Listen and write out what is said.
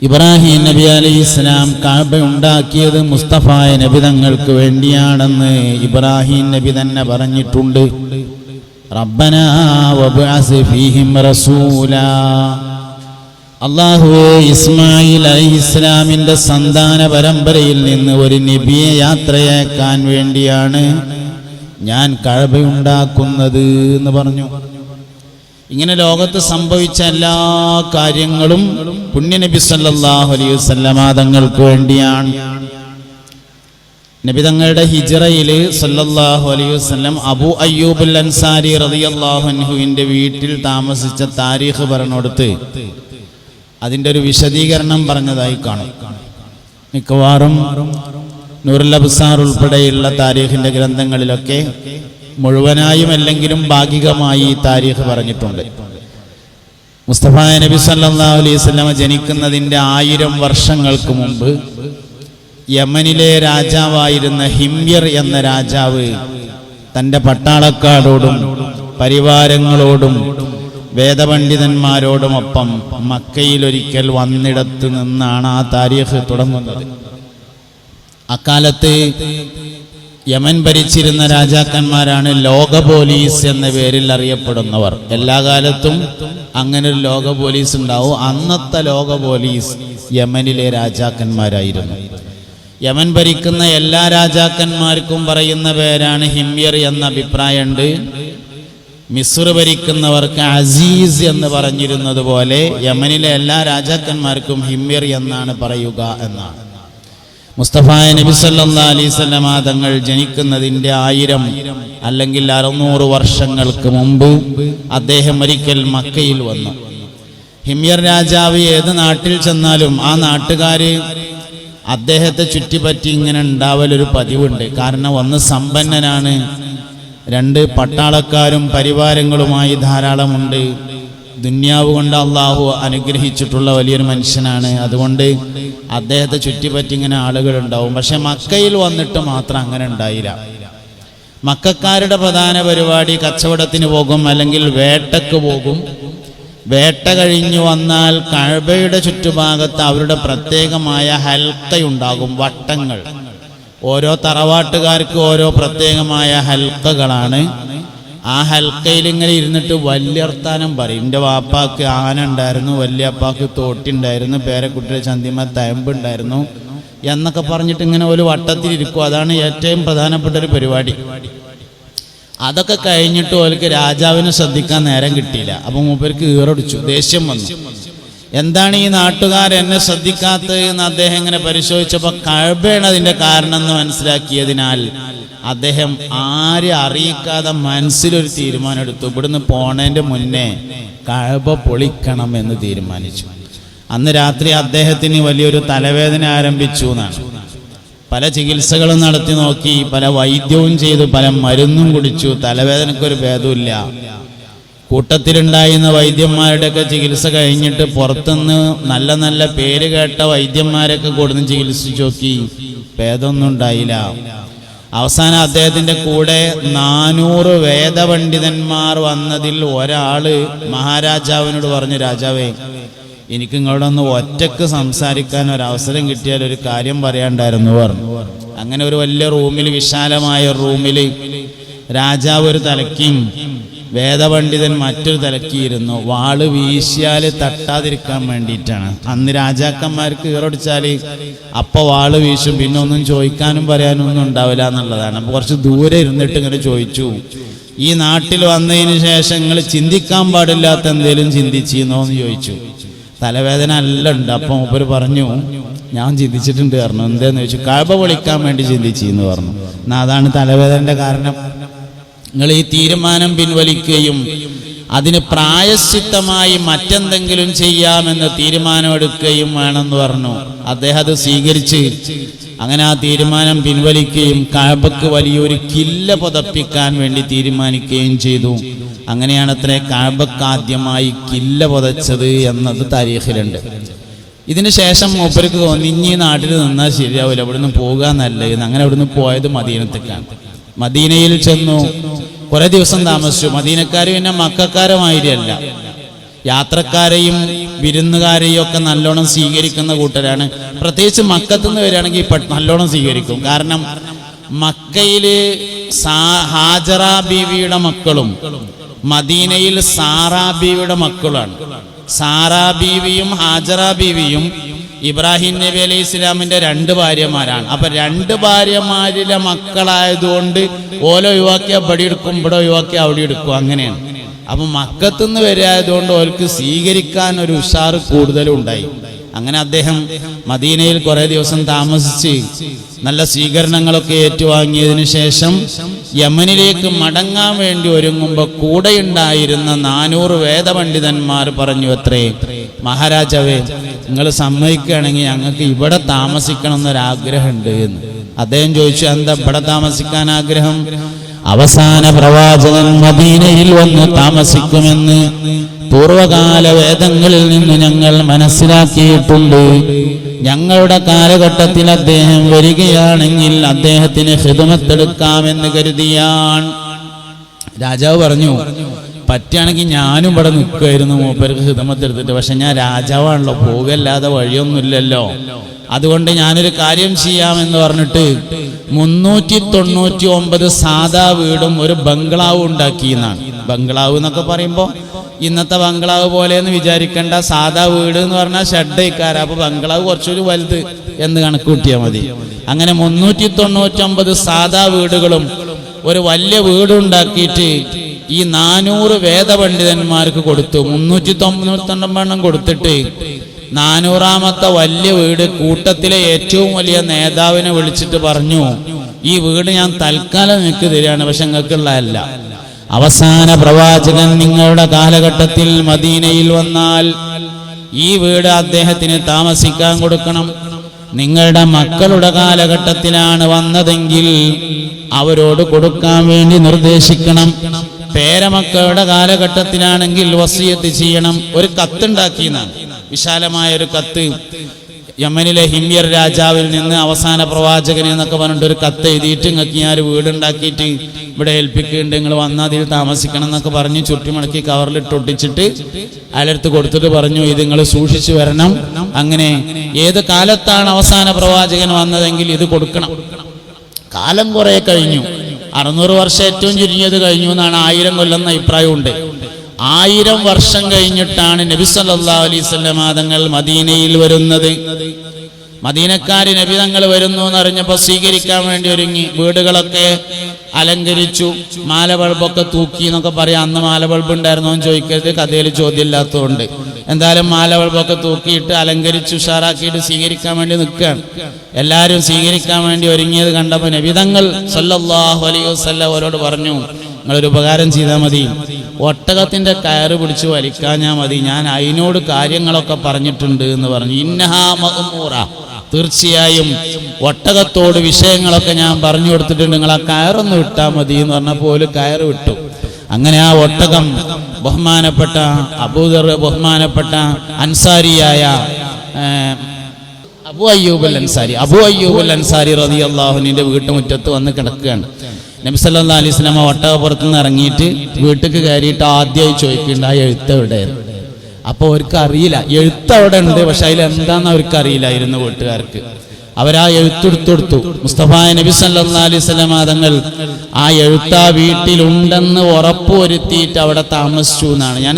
ഇബ്രാഹിം നബി അലൈഹിസ്സലാം കഅബ ഉണ്ടാക്കിയത് മുസ്തഫായ നബി തങ്ങൾക്ക് വേണ്ടിയാണെന്ന് ഇബ്രാഹിം നബി തന്നെ പറഞ്ഞിട്ടുണ്ട്. റബ്ബനാ വബ്അസ് ഫീഹിം റസൂലാ. അല്ലാഹുവേ, ഇസ്മായിൽ അലൈഹിസ്സലാമിന്റെ സന്താന പരമ്പരയിൽ നിന്ന് ഒരു നബിയെ യാത്രയാക്കാൻ വേണ്ടിയാണ് ഞാൻ കഅബ ഉണ്ടാക്കുന്നത് എന്ന് പറഞ്ഞു. ഇങ്ങനെ ലോകത്ത് സംഭവിച്ച എല്ലാ കാര്യങ്ങളും പുണ്യനബി സല്ലല്ലാഹു അലൈഹി വസല്ലമ തങ്ങൾക്ക് വേണ്ടിയാണ്. നബി തങ്ങളുടെ ഹിജ്റയിൽ സല്ലല്ലാഹു അലൈഹി വസല്ലം അബൂ അയ്യൂബുൽ അൻസാരി റളിയല്ലാഹു അൻഹുവിന്റെ വീട്ടിൽ താമസിച്ച താരീഖ് പറഞ്ഞെടുത്ത് അതിൻ്റെ ഒരു വിശദീകരണം പറഞ്ഞതായി കാണും. മിക്കവാറും നൂറുൽ അബ്സാർ ഉൾപ്പെടെയുള്ള താരീഖിന്റെ ഗ്രന്ഥങ്ങളിലൊക്കെ മുഴുവനായും അല്ലെങ്കിലും ഭാഗികമായി ഈ താരീഖ് പറഞ്ഞിട്ടുണ്ട്. മുസ്തഫ നബി സല്ലല്ലാഹു അലൈഹി വസല്ലം ജനിക്കുന്നതിൻ്റെ 1000 വർഷങ്ങൾക്ക് മുമ്പ് യമനിലെ രാജാവായിരുന്ന ഹിമ്യർ എന്ന രാജാവ് തൻ്റെ പട്ടാളക്കാരോടും പരിവാരങ്ങളോടും വേദപണ്ഡിതന്മാരോടുമൊപ്പം മക്കയിലൊരിക്കൽ വന്നിടത്ത് നിന്നാണ് ആ താരീഖ് തുടങ്ങുന്നത്. അക്കാലത്ത് യമൻ ഭരിച്ചിരുന്ന രാജാക്കന്മാരാണ് ലോക പോലീസ് എന്ന പേരിൽ അറിയപ്പെടുന്നവർ. എല്ലാ കാലത്തും അങ്ങനെ ഒരു ലോക പോലീസ് ഉണ്ടാവും. അന്നത്തെ ലോക പോലീസ് യമനിലെ രാജാക്കന്മാരായിരുന്നു. യമൻ ഭരിക്കുന്ന എല്ലാ രാജാക്കന്മാർക്കും പറയുന്ന പേരാണ് ഹിമ്യർ എന്ന അഭിപ്രായമുണ്ട്. മിസ്ർ ഭരിക്കുന്നവർക്ക് അസീസ് എന്ന് പറഞ്ഞിരുന്നത് പോലെ യമനിലെ എല്ലാ രാജാക്കന്മാർക്കും ഹിമ്യർ എന്നാണ് പറയുക എന്നാണ്. മുസ്തഫ നബി സല്ലല്ലാഹു അലൈഹി വസല്ലമ തങ്ങൾ ജനിക്കുന്നതിൻ്റെ 1000 അല്ലെങ്കിൽ 600 വർഷങ്ങൾക്ക് മുമ്പ് അദ്ദേഹം ഒരിക്കൽ മക്കയിൽ വന്നു. ഹിമ്യർ രാജാവ് ഏത് നാട്ടിൽ ചെന്നാലും ആ നാട്ടുകാര് അദ്ദേഹത്തെ ചുറ്റിപ്പറ്റി ഇങ്ങനെ ഉണ്ടാവലൊരു പതിവുണ്ട്. കാരണം ഒന്ന് സമ്പന്നനാണ്, 2 പട്ടാളക്കാരും പരിവാരങ്ങളുമായി ധാരാളമുണ്ട്, ദുന്യാവ് കൊണ്ട് അള്ളാഹു അനുഗ്രഹിച്ചിട്ടുള്ള വലിയൊരു മനുഷ്യനാണ്. അതുകൊണ്ട് അദ്ദേഹത്തെ ചുറ്റിപ്പറ്റി ഇങ്ങനെ ആളുകളുണ്ടാവും. പക്ഷെ മക്കയിൽ വന്നിട്ട് മാത്രം അങ്ങനെ ഉണ്ടായില്ല. മക്കക്കാരുടെ പ്രധാന പരിപാടി കച്ചവടത്തിന് പോകും, അല്ലെങ്കിൽ വേട്ടക്ക് പോകും. വേട്ട കഴിഞ്ഞു വന്നാൽ കഅബയുടെ ചുറ്റുഭാഗത്ത് അവരുടെ പ്രത്യേകമായ ഹൽക്കയുണ്ടാകും, വട്ടങ്ങൾ. ഓരോ തറവാട്ടുകാർക്ക് ഓരോ പ്രത്യേകമായ ഹൽക്കകളാണ്. ആ ഹൽക്കയിൽ ഇങ്ങനെ ഇരുന്നിട്ട് വല്യർത്താനം പറയും. എൻ്റെ വാപ്പാക്ക് ആന ഉണ്ടായിരുന്നു, വല്യപ്പാക്ക് തോട്ടിണ്ടായിരുന്നു, പേരക്കുട്ടിയുടെ ചന്തിമ തയമ്പുണ്ടായിരുന്നു എന്നൊക്കെ പറഞ്ഞിട്ട് ഇങ്ങനെ ഒരു വട്ടത്തിലിരിക്കും. അതാണ് ഏറ്റവും പ്രധാനപ്പെട്ട ഒരു പരിപാടി. അതൊക്കെ കഴിഞ്ഞിട്ട് ഓർക്ക് രാജാവിനെ ശ്രദ്ധിക്കാൻ നേരം കിട്ടിയില്ല. അപ്പം മൂപ്പർക്ക് ഈറടിച്ചു, ദേഷ്യം വന്നു. എന്താണ് ഈ നാട്ടുകാർ എന്നെ ശ്രദ്ധിക്കാത്തത് എന്ന് അദ്ദേഹം ഇങ്ങനെ പരിശോധിച്ചപ്പോൾ കഅബയാണ് അതിൻ്റെ കാരണം എന്ന് മനസ്സിലാക്കിയതിനാൽ അദ്ദേഹം ആരെ അറിയിക്കാതെ മനസ്സിലൊരു തീരുമാനം എടുത്തു. ഇവിടുന്ന് പോണതിൻ്റെ മുന്നേ കഅബ പൊളിക്കണം എന്ന് തീരുമാനിച്ചു. അന്ന് രാത്രി അദ്ദേഹത്തിന് വലിയൊരു തലവേദന ആരംഭിച്ചു എന്നാണ്. പല ചികിത്സകളും നടത്തി നോക്കി, പല വൈദ്യവും ചെയ്തു, പല മരുന്നും കുടിച്ചു. തലവേദനക്കൊരു ഭേദമില്ല. കൂട്ടത്തിലുണ്ടായിരുന്ന വൈദ്യന്മാരുടെയൊക്കെ ചികിത്സ കഴിഞ്ഞിട്ട് പുറത്തുനിന്ന് നല്ല നല്ല പേര് കേട്ട വൈദ്യന്മാരൊക്കെ കൊടുന്ന് ചികിത്സിച്ചു നോക്കി, ഭേദമൊന്നും ഉണ്ടായില്ല. അവസാനം അദ്ദേഹത്തിൻ്റെ കൂടെ 400 വേദപണ്ഡിതന്മാർ വന്നതിൽ ഒരാള് മഹാരാജാവിനോട് പറഞ്ഞു, രാജാവേ, എനിക്ക് നിങ്ങളോടൊന്ന് ഒറ്റക്ക് സംസാരിക്കാൻ ഒരവസരം കിട്ടിയാൽ ഒരു കാര്യം പറയാണ്ടായിരുന്നു പറഞ്ഞു. അങ്ങനെ ഒരു വലിയ റൂമിൽ, വിശാലമായ റൂമിൽ രാജാവ് ഒരു തലയ്ക്കും വേദപണ്ഡിതൻ മറ്റൊരു തലക്കിയിരുന്നു. വാള് വീശിയാൽ തട്ടാതിരിക്കാൻ വേണ്ടിയിട്ടാണ്. അന്ന് രാജാക്കന്മാർക്ക് ഈറടിച്ചാൽ അപ്പോൾ വാള് വീശും, പിന്നെ ഒന്നും ചോദിക്കാനും പറയാനും ഒന്നും ഉണ്ടാവില്ല എന്നുള്ളതാണ്. അപ്പോൾ കുറച്ച് ദൂരെ ഇരുന്നിട്ട് ഇങ്ങനെ ചോദിച്ചു, ഈ നാട്ടിൽ വന്നതിന് ശേഷം നിങ്ങൾ ചിന്തിക്കാൻ പാടില്ലാത്ത എന്തെങ്കിലും ചിന്തിച്ചിരുന്നോ എന്ന് ചോദിച്ചു. തലവേദന നല്ല ഉണ്ട്. അപ്പം മൂപ്പര് പറഞ്ഞു, ഞാൻ ചിന്തിച്ചിട്ടുണ്ട് പറഞ്ഞു. എന്താന്ന് ചോദിച്ചു. കഅബ പൊളിക്കാൻ വേണ്ടി ചിന്തിച്ചിന്ന് പറഞ്ഞു. എന്നാൽ അതാണ് തലവേദനയുടെ കാരണം. നിങ്ങൾ ഈ തീരുമാനം പിൻവലിക്കുകയും അതിന് പ്രായശ്ചിത്തമായി മറ്റെന്തെങ്കിലും ചെയ്യാമെന്ന് തീരുമാനമെടുക്കുകയും വേണമെന്ന് പറഞ്ഞു. അദ്ദേഹം അത് സ്വീകരിച്ച് അങ്ങനെ ആ തീരുമാനം പിൻവലിക്കുകയും കഅബക്ക് വലിയൊരു കില്ല പുതപ്പിക്കാൻ വേണ്ടി തീരുമാനിക്കുകയും ചെയ്തു. അങ്ങനെയാണ് അത്രേ കഅബക്ക് ആദ്യമായി കില്ല പുതച്ചത് എന്നത് താരീഖിലുണ്ട്. ഇതിന് ശേഷം മൂപ്പർക്ക് തോന്നി, ഇനി ഈ നാട്ടിൽ നിന്നാൽ ശരിയാവില്ല, ഇവിടുന്ന് പോകുക നല്ലത്. അങ്ങനെ ഇവിടുന്ന് പോയത് മദീനത്തേക്കാണ്. മദീനയിൽ ചെന്നു, കുറെ ദിവസം താമസിച്ചു. മദീനക്കാർ പിന്നെ മക്കക്കാരുമായിരല്ല, യാത്രക്കാരെയും വിരുന്നുകാരെയും ഒക്കെ നല്ലോണം സ്വീകരിക്കുന്ന കൂട്ടരാണ്. പ്രത്യേകിച്ച് മക്കത്തുനിന്ന് വരികയാണെങ്കിൽ നല്ലോണം സ്വീകരിക്കും. കാരണം മക്കയില് ഹാജറ ബീവിയുടെ മക്കളും മദീനയിൽ സാറാ ബീവിയുടെ മക്കളാണ്. സാറാ ബീവിയും ഹാജറ ബീവിയും ഇബ്രാഹിം നബി അലൈഹി ഇസ്ലാമിന്റെ 2 ഭാര്യമാരാണ്. അപ്പൊ 2 ഭാര്യമാരിലെ മക്കളായതുകൊണ്ട് ഓല ഒഴിവാക്കിയ ഇവിടെ എടുക്കും, ഇവിടെ ഒഴിവാക്കിയ അവിടെ എടുക്കും, അങ്ങനെയാണ്. അപ്പൊ മക്കത്തുനിന്ന് വരായതുകൊണ്ട് ഓർക്ക് സ്വീകരിക്കാൻ ഒരു ഉഷാറ് കൂടുതലും ഉണ്ടായി. അങ്ങനെ അദ്ദേഹം മദീനയിൽ കുറെ ദിവസം താമസിച്ച് നല്ല സ്വീകരണങ്ങളൊക്കെ ഏറ്റുവാങ്ങിയതിനു ശേഷം യമനിലേക്ക് മടങ്ങാൻ വേണ്ടി ഒരുങ്ങുമ്പോൾ കൂടെയുണ്ടായിരുന്ന 400 വേദപണ്ഡിതന്മാർ പറഞ്ഞു, അത്രേ മഹാരാജാവേ, നിങ്ങൾ സമ്മതിക്കുകയാണെങ്കിൽ ഞങ്ങൾക്ക് ഇവിടെ താമസിക്കണം എന്നൊരാഗ്രഹമുണ്ട് എന്ന്. അദ്ദേഹം ചോദിച്ചു, എന്താ ഇവിടെ താമസിക്കാൻ ആഗ്രഹം? അവസാന പ്രവാചകൻ മദീനയിൽ വന്ന് താമസിക്കുമെന്ന് പൂർവകാല വേദങ്ങളിൽ നിന്ന് ഞങ്ങൾ മനസ്സിലാക്കിയിട്ടുണ്ട്. ഞങ്ങളുടെ കാലഘട്ടത്തിൽ അദ്ദേഹം വരികയാണെങ്കിൽ അദ്ദേഹത്തിന് ഖിദ്മത്തെടുക്കാമെന്ന് കരുതിയാണ്. രാജാവ് പറഞ്ഞു, പറ്റുകയാണെങ്കിൽ ഞാനും ഇവിടെ നിൽക്കുമായിരുന്നു മൂപ്പർക്ക് ഖിദ്മത്തെടുത്തിട്ട്. പക്ഷെ ഞാൻ രാജാവാണല്ലോ, പോകല്ലാതെ വഴിയൊന്നുമില്ലല്ലോ. അതുകൊണ്ട് ഞാനൊരു കാര്യം ചെയ്യാമെന്ന് പറഞ്ഞിട്ട് 399 സാധാ വീടും ഒരു ബംഗ്ലാവ് ഉണ്ടാക്കിയെന്നാണ്. ബംഗ്ലാവ് എന്നൊക്കെ പറയുമ്പോൾ ഇന്നത്തെ ബംഗ്ലാവ് പോലെ എന്ന് വിചാരിക്കേണ്ട. സാധാ വീട് എന്ന് പറഞ്ഞാൽ ഷെഡേക്കാര. അപ്പൊ ബംഗ്ലാവ് കുറച്ചുകൂടി വലുത് എന്ന് കണക്ക് കൂട്ടിയാൽ മതി. അങ്ങനെ 399 സാധാ വീടുകളും ഒരു വലിയ വീടുണ്ടാക്കിയിട്ട് ഈ 400 വേദപണ്ഡിതന്മാർക്ക് കൊടുത്തു. 399 കൊടുത്തിട്ട് 400ാമത്തെ വലിയ വീട് കൂട്ടത്തിലെ ഏറ്റവും വലിയ നേതാവിനെ വിളിച്ചിട്ട് പറഞ്ഞു, ഈ വീട് ഞാൻ തൽക്കാലം നിങ്ങൾക്ക് തരികയാണ്, പക്ഷെ നിങ്ങൾക്കുള്ളതല്ല. അവസാന പ്രവാചകൻ നിങ്ങളുടെ കാലഘട്ടത്തിൽ മദീനയിൽ വന്നാൽ ഈ വീട് അദ്ദേഹത്തിന് താമസിക്കാൻ കൊടുക്കണം. നിങ്ങളുടെ മക്കളുടെ കാലഘട്ടത്തിലാണ് വന്നതെങ്കിൽ അവരോട് കൊടുക്കാൻ വേണ്ടി നിർദ്ദേശിക്കണം. പേരമക്കളുടെ കാലഘട്ടത്തിലാണെങ്കിൽ വസിയത്ത് ചെയ്യണം. ഒരു കത്തുണ്ടാക്കിയെന്നാണ്, വിശാലമായ ഒരു കത്ത്. യമനിലെ ഹിമ്യർ രാജാവിൽ നിന്ന് അവസാന പ്രവാചകൻ എന്നൊക്കെ പറഞ്ഞിട്ട് ഒരു കത്ത് എഴുതിയിട്ട് നിങ്ങൾക്ക് ഞാൻ ഒരു വീടുണ്ടാക്കിയിട്ട് ഇവിടെ ഏൽപ്പിക്കുന്നുണ്ട്, നിങ്ങൾ വന്നാൽ അതിൽ താമസിക്കണം എന്നൊക്കെ പറഞ്ഞ് ചുറ്റിമടക്കി കവറിലിട്ട് ഒട്ടിച്ചിട്ട് അയാളടുത്ത് കൊടുത്തിട്ട് പറഞ്ഞു, ഇത് നിങ്ങൾ സൂക്ഷിച്ചു വരണം. അങ്ങനെ ഏത് കാലത്താണ് അവസാന പ്രവാചകൻ വന്നതെങ്കിൽ ഇത് കൊടുക്കണം. കാലം കുറെ കഴിഞ്ഞു, 600 വർഷം ഏറ്റവും ചുരുങ്ങിയത് കഴിഞ്ഞു എന്നാണ്. 1000 കൊല്ലം എന്ന അഭിപ്രായമുണ്ട്. 1000 വർഷം കഴിഞ്ഞിട്ടാണ് നബി സല്ലല്ലാഹു അലൈഹി വസല്ലം തങ്ങൾ മദീനയിൽ വരുന്നത്. മദീനക്കാര് നബി തങ്ങൾ വരുന്നു എന്നറിഞ്ഞപ്പോൾ സ്വീകരിക്കാൻ വേണ്ടി ഒരുങ്ങി. വീടുകളൊക്കെ അലങ്കരിച്ചു, മാലബൾബൊക്കെ തൂക്കി എന്നൊക്കെ പറയാം. അന്ന് മാലബൾബ് ഉണ്ടായിരുന്നോ എന്ന് ചോദിക്കരുത്, കഥയിൽ ചോദ്യമില്ലാത്തതുകൊണ്ട്. എന്തായാലും മാലബൾബൊക്കെ തൂക്കിയിട്ട് അലങ്കരിച്ച് ഉഷാറാക്കിയിട്ട് സ്വീകരിക്കാൻ വേണ്ടി നിൽക്കുകയാണ്. എല്ലാവരും സ്വീകരിക്കാൻ വേണ്ടി ഒരുങ്ങിയത് കണ്ടപ്പോൾ നബി തങ്ങൾ സല്ലല്ലാഹു അലൈഹി വസല്ലം അവരോട് പറഞ്ഞു, നിങ്ങളൊരു ഉപകാരം ചെയ്താൽ മതി, ഒട്ടകത്തിന്റെ കയറ് പിടിച്ച് വലിക്കാഞ്ഞാൽ മതി, ഞാൻ അതിനോട് കാര്യങ്ങളൊക്കെ പറഞ്ഞിട്ടുണ്ട് എന്ന് പറഞ്ഞു. ഇന്നഹാ മഅ്മൂറ, തീർച്ചയായും ഒട്ടകത്തോട് വിഷയങ്ങളൊക്കെ ഞാൻ പറഞ്ഞു കൊടുത്തിട്ടുണ്ട്, നിങ്ങൾ ആ കയറൊന്ന് വിട്ടാൽ മതി എന്ന് പറഞ്ഞപ്പോൾ ഒരു കയറ് വിട്ടു. അങ്ങനെ ആ ഒട്ടകം ബഹുമാനപ്പെട്ട അബൂദർ, ബഹുമാനപ്പെട്ട അൻസാരിയായ അബൂ അയ്യൂബ് അൽ അൻസാരി റളിയല്ലാഹു അൻഹുവിന്റെ വീട്ടുമുറ്റത്ത് വന്ന് കിടക്കുകയാണ്. നബി സല്ലല്ലാഹു അലൈഹി വസല്ലം ഒട്ടകപ്പുറത്ത് നിന്ന് ഇറങ്ങിയിട്ട് വീട്ടിലേക്ക് കയറിയിട്ട് ആദ്യമായി ചോദിക്കേണ്ട ആ എഴുത്ത് എവിടെയായിരുന്നു. അപ്പോൾ അവർക്ക് അറിയില്ല, എഴുത്ത് അവിടെ ഉണ്ട്, പക്ഷെ അതിലെന്താന്ന് അവർക്ക് അറിയില്ലായിരുന്നു വീട്ടുകാർക്ക്. അവരാ എഴുത്തെടുത്തു. മുസ്തഫ നബി സല്ലല്ലാഹു അലൈഹി വസല്ലം തങ്ങൾ ആ എഴുത്ത് വീട്ടിലുണ്ടെന്ന് ഉറപ്പുവരുത്തിയിട്ട് അവിടെ താമസിച്ചു എന്നാണ്. ഞാൻ